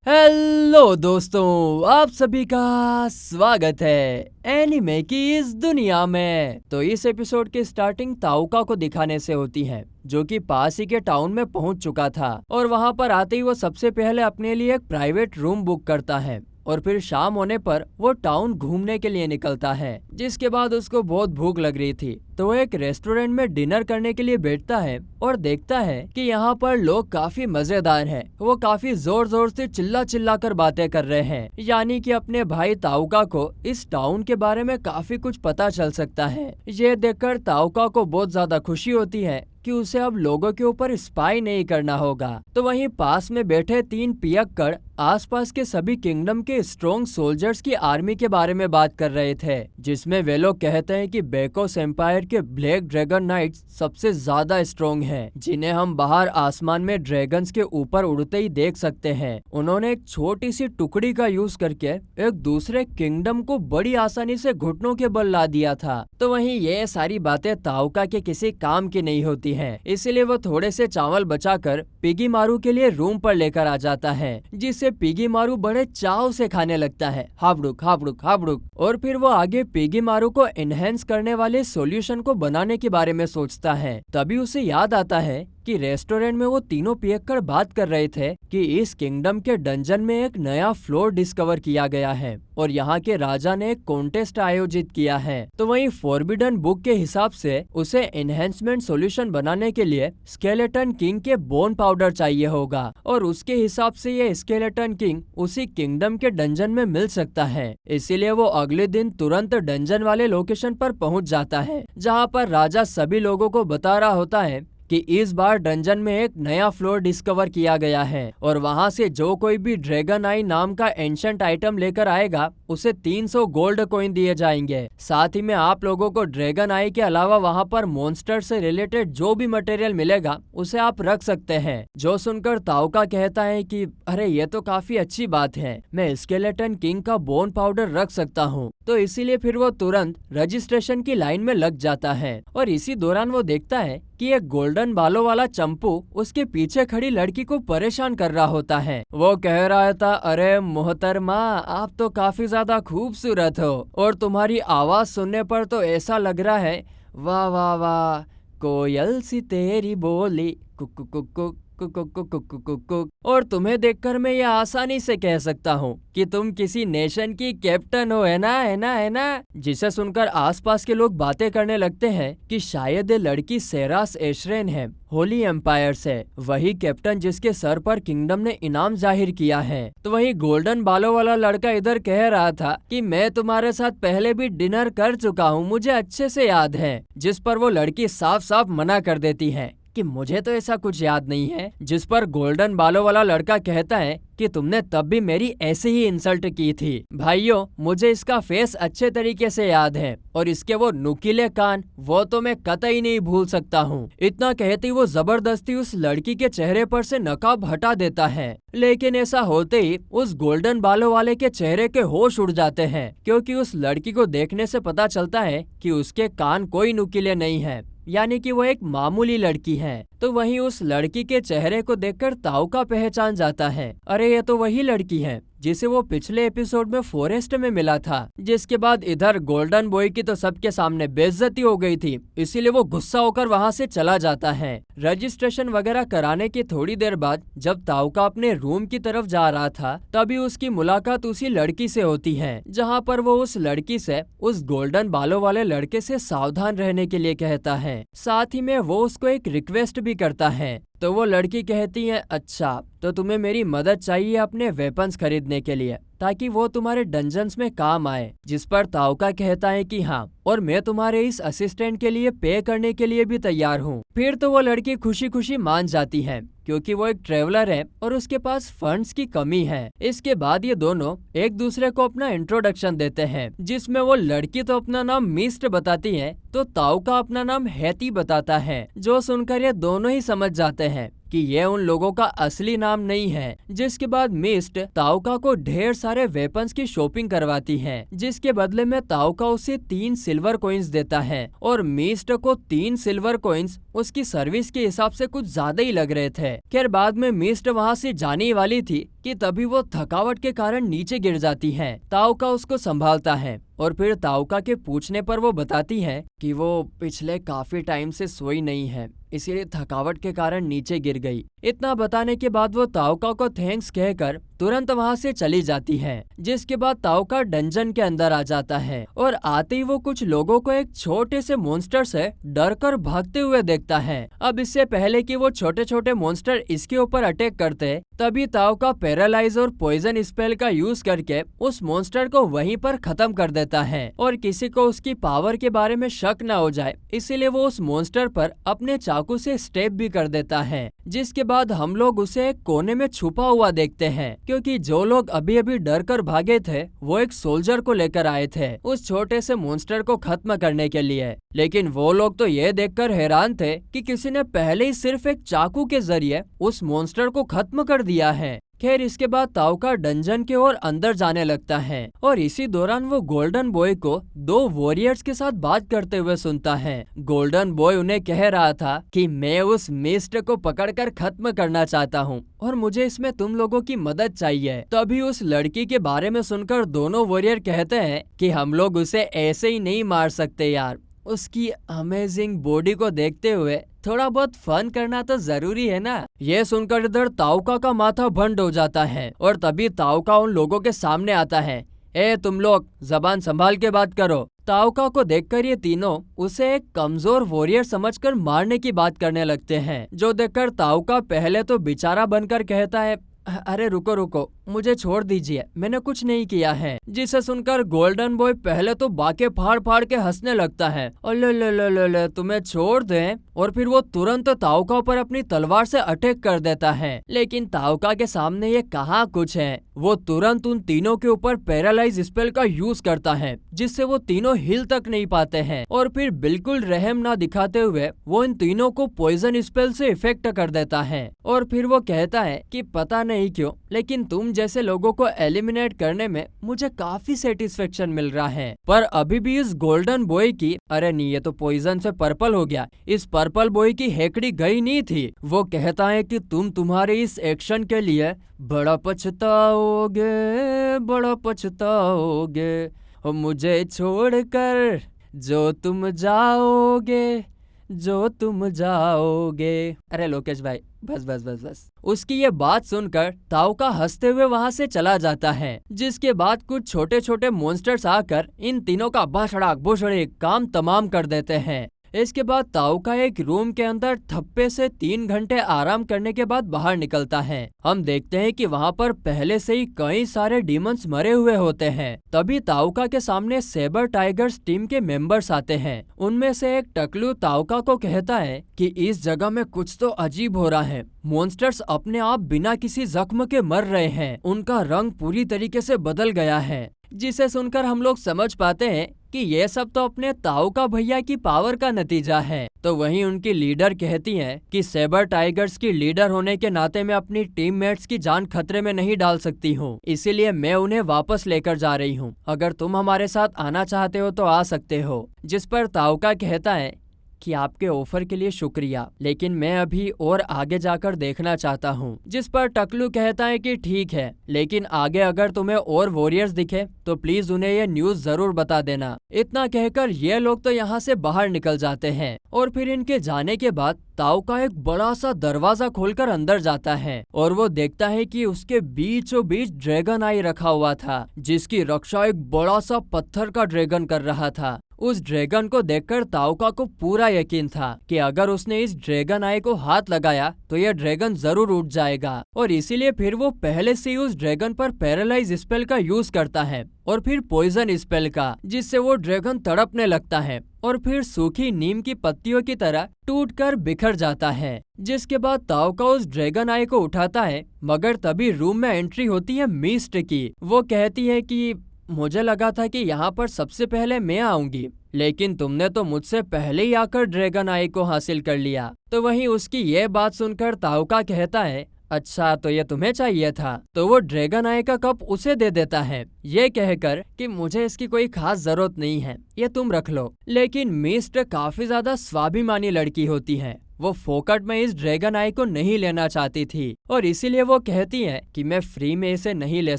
Hello दोस्तों, आप सभी का स्वागत है एनिमे की इस दुनिया में। तो इस एपिसोड की स्टार्टिंग ताउका को दिखाने से होती है, जो कि पास ही के टाउन में पहुंच चुका था और वहां पर आते ही वो सबसे पहले अपने लिए एक प्राइवेट रूम बुक करता है और फिर शाम होने पर वो टाउन घूमने के लिए निकलता है। जिसके बाद उसको बहुत भूख लग रही थी तो वो एक रेस्टोरेंट में डिनर करने के लिए बैठता है और देखता है कि यहाँ पर लोग काफी मजेदार हैं। वो काफी जोर जोर से चिल्ला चिल्ला कर बातें कर रहे हैं, यानी कि अपने भाई ताउका को इस टाउन के बारे में काफी कुछ पता चल सकता है। ये देखकर ताउका को बहुत ज्यादा खुशी होती है कि उसे अब लोगों के ऊपर स्पाई नहीं करना होगा। तो वहीं पास में बैठे 3 पियक्कड़ आसपास के सभी किंगडम के स्ट्रॉन्ग सोल्जर्स की आर्मी के बारे में बात कर रहे थे, जिसमें वे लोग कहते हैं कि बेकोस एम्पायर के ब्लैक ड्रैगन नाइट्स सबसे ज्यादा स्ट्रॉन्ग हैं, जिन्हें हम बाहर आसमान में ड्रैगन्स के ऊपर उड़ते ही देख सकते हैं। उन्होंने एक छोटी सी टुकड़ी का यूज करके एक दूसरे किंगडम को बड़ी आसानी से घुटनों के बल ला दिया था। तो वहीं ये सारी बातें ताउका के किसी काम की नहीं होती हैं, इसलिए वो थोड़े से चावल बचाकर पिगी मारू के लिए रूम पर लेकर आ जाता है, जिसे पिगी मारू बड़े चाव से खाने लगता है। हाबड़ुक हाबड़ुक हाबड़ुक। और फिर वो आगे पिगी मारू को एनहेंस करने वाले सॉल्यूशन को बनाने के बारे में सोचता है। तभी उसे याद आता है कि रेस्टोरेंट में वो तीनों पियक्कड़ बात कर रहे थे कि इस किंगडम के डंजन में एक नया फ्लोर डिस्कवर किया गया है और यहाँ के राजा ने एक कॉन्टेस्ट आयोजित किया है। तो वहीं फॉरबिडन बुक के हिसाब से उसे एनहेंसमेंट सॉल्यूशन बनाने के लिए स्केलेटन किंग के बोन पाउडर चाहिए होगा और उसके हिसाब से ये स्केलेटन किंग उसी किंगडम के डंजन में मिल सकता है। इसीलिए वो अगले दिन तुरंत डंजन वाले लोकेशन पर पहुंच जाता है, जहाँ पर राजा सभी लोगों को बता रहा होता है कि इस बार डंजन में एक नया फ्लोर डिस्कवर किया गया है और वहां से जो कोई भी ड्रैगन आई नाम का एंशंट आइटम लेकर आएगा उसे 300 गोल्ड कॉइन दिए जाएंगे। साथ ही में आप लोगों को ड्रैगन आई के अलावा वहां पर मॉन्स्टर से रिलेटेड जो भी मटेरियल मिलेगा उसे आप रख सकते हैं। जो सुनकर ताउका कहता है कि अरे ये तो काफी अच्छी बात है, मैं स्केलेटन किंग का बोन पाउडर रख सकता हूँ। तो इसीलिए फिर वो तुरंत रजिस्ट्रेशन की लाइन में लग जाता है और इसी दौरान वो देखता है कि एक गोल्डन बालों वाला चंपू उसके पीछे खड़ी लड़की को परेशान कर रहा होता है। वो कह रहा था, अरे मोहतरमा, आप तो काफी ज्यादा खूबसूरत हो और तुम्हारी आवाज सुनने पर तो ऐसा लग रहा है, वाह वाह वाह, कोयल सी तेरी बोली cook cook cook cook cook cook cook cook cook cook cook. और तुम्हें देखकर मैं ये आसानी से कह सकता हूँ कि तुम किसी नेशन की कैप्टन हो, है ना, है ना, है ना। जिसे सुनकर आसपास के लोग बातें करने लगते हैं कि शायद ये लड़की सेरास एशरेन है, होली एम्पायर से, वही कैप्टन जिसके सर पर किंगडम ने इनाम जाहिर किया है। तो वही गोल्डन बालों वाला लड़का इधर कह रहा था कि मैं तुम्हारे साथ पहले भी डिनर कर चुका हूँ, मुझे अच्छे से याद है। जिस पर वो लड़की साफ साफ मना कर देती है कि मुझे तो ऐसा कुछ याद नहीं है। जिस पर गोल्डन बालों वाला लड़का कहता है कि तुमने तब भी मेरी ऐसे ही इंसल्ट की थी। भाइयों, मुझे इसका फेस अच्छे तरीके से याद है और इसके वो नुकीले कान, वो तो मैं कतई नहीं भूल सकता हूँ। इतना कहती वो जबरदस्ती उस लड़की के चेहरे पर से नकाब हटा देता है, लेकिन ऐसा होते ही उस गोल्डन बालों वाले के चेहरे के होश उड़ जाते हैं, क्योंकि उस लड़की को देखने से पता चलता है कि उसके कान कोई नुकीले नहीं है, यानी कि वो एक मामूली लड़की है। तो वहीं उस लड़की के चेहरे को देखकर ताउका पहचान जाता है, अरे ये तो वही लड़की है जिसे वो पिछले एपिसोड में फॉरेस्ट में मिला था। जिसके बाद इधर गोल्डन बॉय की तो सबके सामने बेइज्जती हो गई थी, इसीलिए वो गुस्सा होकर वहां से चला जाता है। रजिस्ट्रेशन वगैरह कराने की थोड़ी देर बाद जब ताउका अपने रूम की तरफ जा रहा था, तभी उसकी मुलाकात उसी लड़की से होती है, जहाँ पर वो उस लड़की से उस गोल्डन बालों वाले लड़के से सावधान रहने के लिए कहता है। साथ ही में वो उसको एक रिक्वेस्ट भी करता है। तो वो लड़की कहती है, अच्छा तो तुम्हें मेरी मदद चाहिए अपने वेपन्स खरीदने के लिए, ताकि वो तुम्हारे डंजन्स में काम आए। जिस पर ताउका कहता है कि हाँ, और मैं तुम्हारे इस असिस्टेंट के लिए पे करने के लिए भी तैयार हूँ। फिर तो वो लड़की खुशी खुशी मान जाती है, क्योंकि वो एक ट्रेवलर है और उसके पास फंड्स की कमी है। इसके बाद ये दोनों एक दूसरे को अपना इंट्रोडक्शन देते हैं, जिसमें वो लड़की तो अपना नाम मिस्ट बताती है तो ताउका अपना नाम हैती बताता है। जो सुनकर ये दोनों ही समझ जाते हैं कि ये उन लोगों का असली नाम नहीं है। जिसके बाद मिस्ट ताउका को ढेर सारे वेपन्स की शॉपिंग करवाती है, जिसके बदले में ताउका उसे 3 सिल्वर कॉइन्स देता है और मिस्ट को 3 सिल्वर कॉइन्स उसकी सर्विस के हिसाब से कुछ ज्यादा ही लग रहे थे। खैर बाद में मिस्ट वहाँ से जाने ही वाली थी कि तभी वो थकावट के कारण नीचे गिर जाती है। ताओका उसको संभालता है और फिर ताओका के पूछने पर वो बताती है कि वो पिछले काफी टाइम से सोई नहीं है, इसीलिए थकावट के कारण नीचे गिर गई। इतना बताने के बाद वो ताओका को थैंक्स कहकर तुरंत वहाँ से चली जाती है। जिसके बाद ताओका डंजन के अंदर आ जाता है और आते ही वो कुछ लोगों को एक छोटे से मॉन्स्टर से डर कर भागते हुए देखता है। अब इससे पहले कि वो छोटे छोटे मॉन्स्टर इसके ऊपर अटैक करते, तभी ताओका पैरालाइज और पॉइजन स्पेल का यूज करके उस मॉन्स्टर को वहीं पर खत्म कर देता है और किसी को उसकी पावर के बारे में शक न हो जाए, इसीलिए वो उस मॉन्स्टर पर अपने चाकू से स्टेप भी कर देता है। जिसके बाद हम लोग उसे एक कोने में छुपा हुआ देखते हैं, क्योंकि जो लोग अभी अभी डर कर भागे थे वो एक सोल्जर को लेकर आए थे उस छोटे से मॉन्स्टर को खत्म करने के लिए। लेकिन वो लोग तो ये देखकर हैरान थे कि किसी ने पहले ही सिर्फ एक चाकू के जरिए उस मॉन्स्टर को खत्म कर दिया है। खैर इसके बाद ताओका डंजन के ओर अंदर जाने लगता है और इसी दौरान वो गोल्डन बॉय को दो वॉरियर्स के साथ बात करते हुए सुनता है। गोल्डन बॉय उन्हें कह रहा था कि मैं उस मिस्ट को पकड़कर खत्म करना चाहता हूँ और मुझे इसमें तुम लोगों की मदद चाहिए। तभी उस लड़की के बारे में सुनकर दोनों वॉरियर कहते हैं कि हम लोग उसे ऐसे ही नहीं मार सकते यार, उसकी अमेजिंग बॉडी को देखते हुए थोड़ा बहुत फन करना तो जरूरी है ना। ये सुनकर इधर ताओका का माथा बंद हो जाता है और तभी ताओका उन लोगों के सामने आता है। ए तुम लोग जबान संभाल के बात करो। ताओका को देखकर ये तीनों उसे एक कमजोर वॉरियर समझकर मारने की बात करने लगते हैं, जो देखकर ताओका पहले तो बेचारा बनकर कहता है अरे रुको रुको, मुझे छोड़ दीजिए, मैंने कुछ नहीं किया है। जिसे सुनकर गोल्डन बॉय पहले तो बाके फाड़ फाड़ के हंसने लगता है और ले तुम्हें छोड़ दें, और फिर वो तुरंत ताओका पर अपनी तलवार से अटैक कर देता है। लेकिन ताओका के सामने ये कहाँ कुछ है, वो तुरंत उन तीनों के ऊपर पैरालाइज स्पेल का यूज करता है, जिससे वो तीनों हिल तक नहीं पाते हैं और फिर बिल्कुल रहम ना दिखाते हुए वो इन तीनों को पॉइजन स्पेल से इफेक्ट कर देता है। और फिर वो कहता है कि पता नहीं क्यों, लेकिन तुम जैसे लोगों को एलिमिनेट करने में मुझे काफी सेटिस्फेक्शन मिल रहा है। पर अभी भी इस गोल्डन बॉय की, अरे नहीं ये तो पॉइजन से पर्पल हो गया, इस पर्पल बॉय की हेकड़ी गई नहीं थी। वो कहता है कि तुम तुम्हारे इस एक्शन के लिए बड़ा पछताओगे, बड़ा पछताओगे, और मुझे छोड़कर जो तुम जाओगे, जो तुम जाओगे। अरे लोकेश भाई बस बस बस बस। उसकी ये बात सुनकर ताओका हंसते हुए वहाँ से चला जाता है। जिसके बाद कुछ छोटे छोटे मॉन्स्टर्स आकर इन तीनों का बछड़ाक बुछड़ीक काम तमाम कर देते हैं। इसके बाद ताओका एक रूम के अंदर थप्पे से 3 घंटे आराम करने के बाद बाहर निकलता है। हम देखते हैं कि वहाँ पर पहले से ही कई सारे डीमंस मरे हुए होते हैं। तभी ताओका के सामने सेबर टाइगर्स टीम के मेंबर्स आते हैं। उनमें से एक टकलू ताओका को कहता है कि इस जगह में कुछ तो अजीब हो रहा है, मॉन्स्टर्स अपने आप बिना किसी जख्म के मर रहे हैं, उनका रंग पूरी तरीके से बदल गया है। जिसे सुनकर हम लोग समझ पाते हैं कि ये सब तो अपने ताओका भैया की पावर का नतीजा है। तो वहीं उनकी लीडर कहती हैं कि सेबर टाइगर्स की लीडर होने के नाते मैं अपनी टीममेट्स की जान खतरे में नहीं डाल सकती हूँ, इसीलिए मैं उन्हें वापस लेकर जा रही हूँ। अगर तुम हमारे साथ आना चाहते हो तो आ सकते हो। जिस पर ताओका कहता है कि आपके ऑफर के लिए शुक्रिया, लेकिन मैं अभी और आगे जाकर देखना चाहता हूँ। जिस पर टकलू कहता है कि ठीक है, लेकिन आगे अगर तुम्हें और वॉरियर्स दिखे तो प्लीज उन्हें ये न्यूज जरूर बता देना। इतना कहकर ये लोग तो यहाँ से बाहर निकल जाते हैं और फिर इनके जाने के बाद ताओका एक बड़ा सा दरवाजा खोलकर अंदर जाता है और वो देखता है कि उसके बीचों बीच ड्रैगन आई रखा हुआ था, जिसकी रक्षा एक बड़ा सा पत्थर का ड्रैगन कर रहा था। उस ड्रैगन को देखकर ताओका को पूरा यकीन था कि अगर उसने इस ड्रैगन आई को हाथ लगाया तो यह ड्रैगन जरूर उठ जाएगा, और इसीलिए फिर वो पहले से ही उस ड्रैगन पर पैरालाइज स्पेल का यूज करता है और फिर पॉइजन स्पेल का, जिससे वो ड्रैगन तड़पने लगता है और फिर सूखी नीम की पत्तियों की तरह टूटकर बिखर जाता है। जिसके बाद ताओका उस ड्रैगन आई को उठाता है, मगर तभी रूम में एंट्री होती है मिस्ट की। वो कहती है कि मुझे लगा था कि यहाँ पर सबसे पहले मैं आऊंगी, लेकिन तुमने तो मुझसे पहले ही आकर ड्रैगन आई को हासिल कर लिया। तो वहीं उसकी ये बात सुनकर ताओका कहता है अच्छा तो ये तुम्हें चाहिए था। तो वो ड्रैगन आई का कप उसे दे देता है, ये कहकर कि मुझे इसकी कोई खास जरूरत नहीं है, ये तुम रख लो। लेकिन मिस्ट काफी ज्यादा स्वाभिमानी लड़की होती है वो फोकट में इस ड्रैगन आई को नहीं लेना चाहती थी और इसीलिए वो कहती है कि मैं फ्री में इसे नहीं ले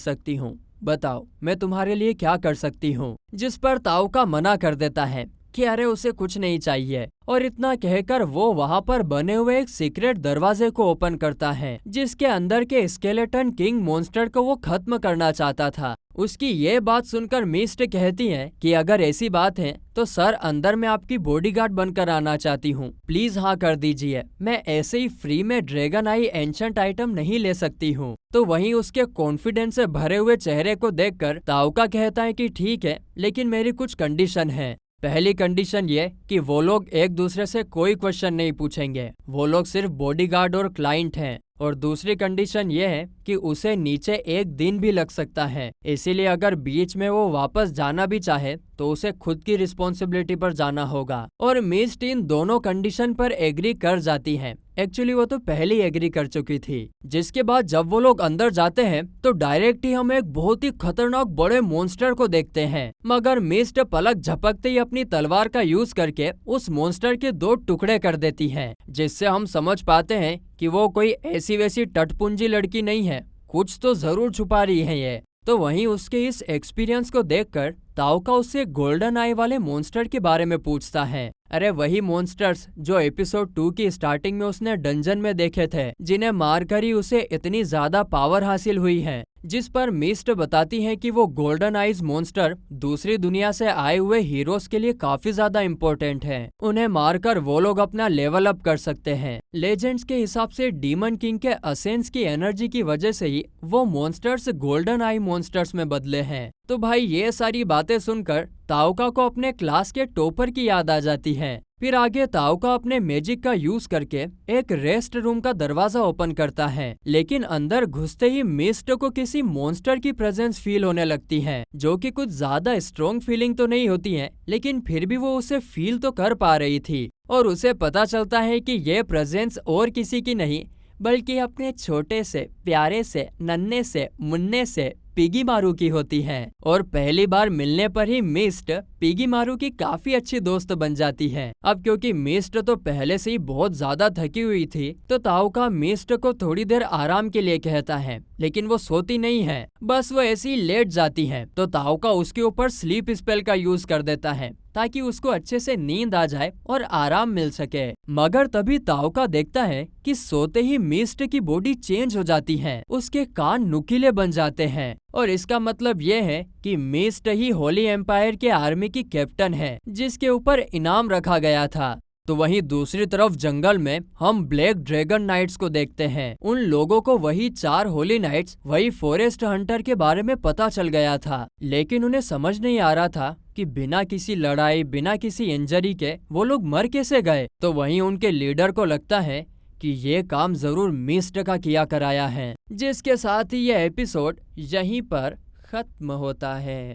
सकती हूँ, बताओ मैं तुम्हारे लिए क्या कर सकती हूँ। जिस पर ताउका मना कर देता है कि अरे उसे कुछ नहीं चाहिए, और इतना कहकर वो वहाँ पर बने हुए एक सीक्रेट दरवाजे को ओपन करता है जिसके अंदर के स्केलेटन किंग मॉन्स्टर को वो खत्म करना चाहता था। उसकी ये बात सुनकर मिस्ट कहती है कि अगर ऐसी बात है तो सर अंदर में आपकी बॉडीगार्ड बनकर आना चाहती हूँ, प्लीज हाँ कर दीजिए, मैं ऐसे ही फ्री में ड्रैगन आई एंशंट आइटम नहीं ले सकती हूँ। तो वहीं उसके कॉन्फिडेंस से भरे हुए चेहरे को देखकर ताउका कहता है कि ठीक है, लेकिन मेरी कुछ कंडीशन है। पहली कंडीशन ये कि वो लोग एक दूसरे से कोई क्वेश्चन नहीं पूछेंगे, वो लोग सिर्फ बॉडीगार्ड और क्लाइंट हैं। और दूसरी कंडीशन ये है कि उसे नीचे एक दिन भी लग सकता है, इसीलिए अगर बीच में वो वापस जाना भी चाहे तो उसे खुद की रिस्पॉन्सिबिलिटी पर जाना होगा। और मिस्ट इन दोनों कंडीशन पर एग्री कर जाती है। एक्चुअली वो तो पहले ही एग्री कर चुकी थी। जिसके बाद जब वो लोग अंदर जाते हैं तो डायरेक्ट ही हम एक बहुत ही खतरनाक बड़े मॉन्स्टर को देखते हैं, मगर मिस्ट पलक झपकते ही अपनी तलवार का यूज करके उस मॉन्स्टर के 2 टुकड़े कर देती है, जिससे हम समझ पाते हैं कि वो कोई ऐसी वैसी टटपुंजी लड़की नहीं है, कुछ तो जरूर छुपा रही है ये। तो वहीं उसके इस एक्सपीरियंस को देखकर ताउका उससे गोल्डन आई वाले मॉन्स्टर के बारे में पूछता है। अरे वही मॉन्स्टर्स जो एपिसोड 2 की स्टार्टिंग में उसने डंजन में देखे थे, जिन्हें मारकर ही उसे इतनी ज्यादा पावर हासिल हुई है। जिस पर मिस्ट बताती है कि वो गोल्डन आइज मॉन्स्टर दूसरी दुनिया से आए हुए हीरोज के लिए काफी ज्यादा इम्पोर्टेंट है, उन्हें मारकर वो लोग अपना लेवल अप कर सकते हैं। लेजेंड्स के हिसाब से डीमन किंग के असेंस की एनर्जी की वजह से ही वो मॉन्स्टर्स गोल्डन आई मॉन्स्टर्स में बदले हैं। तो भाई ये सारी बातें सुनकर ताउका को अपने क्लास के टॉपर की याद आ जाती है। फिर आगे ताउका अपने मैजिक का यूज करके एक रेस्ट रूम का दरवाजा ओपन करता है, लेकिन अंदर घुसते ही मिस्ट को किसी मॉन्स्टर की प्रेजेंस फील होने लगती है, जो कि कुछ ज्यादा स्ट्रॉन्ग फीलिंग तो नहीं होती है, लेकिन फिर भी वो उसे फील तो कर पा रही थी। और उसे पता चलता है कि ये प्रेजेंस और किसी की नहीं बल्कि अपने छोटे से प्यारे से नन्हे से मुन्ने से पिगी मारू की होती है। और पहली बार मिलने पर ही मिस्ट पिगी मारू की काफी अच्छी दोस्त बन जाती है। अब क्योंकि मिस्ट तो पहले से ही बहुत ज्यादा थकी हुई थी, तो ताउका मिस्ट को थोड़ी देर आराम के लिए कहता है, लेकिन वो सोती नहीं है, बस वो ऐसी ही लेट जाती है। तो ताउका उसके ऊपर स्लीप स्पेल का यूज कर देता है ताकि उसको अच्छे से नींद आ जाए और आराम मिल सके। मगर तभी ताउका देखता है कि सोते ही मिस्ट की बॉडी चेंज हो जाती है, उसके कान नुकीले बन जाते हैं, और इसका मतलब ये है कि मिस्ट ही होली एम्पायर के आर्मी की कैप्टन है, जिसके ऊपर इनाम रखा गया था। तो वहीं दूसरी तरफ जंगल में हम ब्लैक ड्रैगन नाइट्स को देखते हैं। उन लोगों को वही 4 होली नाइट्स, वही फॉरेस्ट हंटर के बारे में पता चल गया था, लेकिन उन्हें समझ नहीं आ रहा था कि बिना किसी लड़ाई, बिना किसी इंजरी के वो लोग मर कैसे गए। तो वहीं उनके लीडर को लगता है कि ये काम जरूर मिस्ट का किया कराया है। जिसके साथ ही ये एपिसोड यहीं पर खत्म होता है।